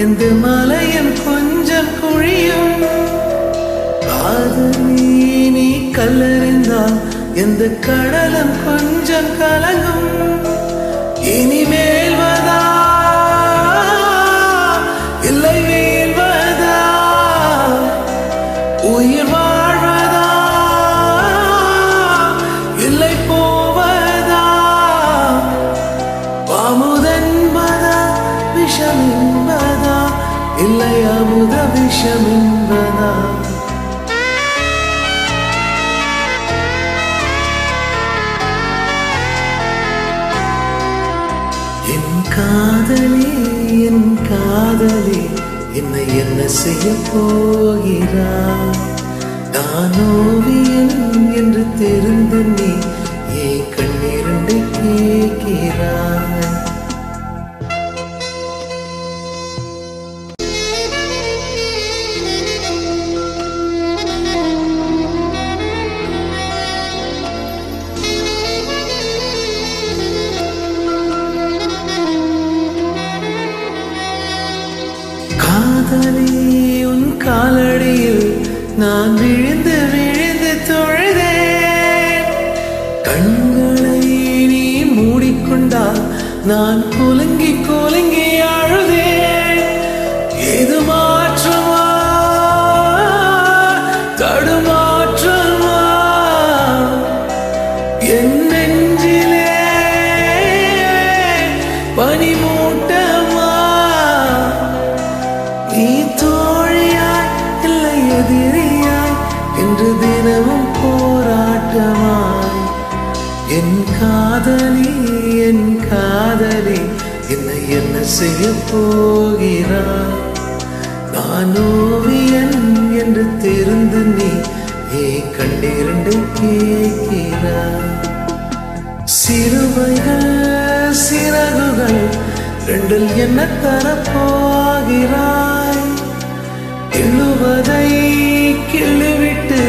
எந்த மலையும் கொஞ்சம் குழியும். காதலி நீ கல்லறிந்தால் எந்த கடலும் கொஞ்சம் கலங்கும். இனிமேல் வதா இல்லை வீழ்வதா, உயிர் வாழ்வதா இல்லை போவதா, அமுதென்பதா விஷமென்பதா இல்லை அமுத விஷமென்பதா. என் காதலி என் காதலி என்னை என்ன செய்ய போகிறாய்? நான் ஓவியன் என்று தெரிந்து நீ ஏன் கண்ணீரண்டை கேட்கிறாய்? காதலி உன் காலடியில் நான் விழுந்து விழுந்து தொழுதேன். கண்களை நீ மூடிக்கொண்டால் நான் குலுங்கி குலுங்கி அழுதேன். இது மாற்றமா தடுமாற்றமா என் நெஞ்சிலே பனிமூட்டமா? நீ தோழியாய் இல்லை எதிரியாய் என்று தினமும் போராட்டமாய். என் காதலி என் காதலி என்னை என்ன செய்ய போகிறாய்? நான் ஓவியன் என்று தெரிந்து நீ ஏன் கண்ணீரண்டை கேட்கிறாய்? சிறுவைகள் சிறகுகள் ரெண்டில் என்ன தரப்போகிறாய்? கிள்ளுவதை கிள்ளிவிட்டு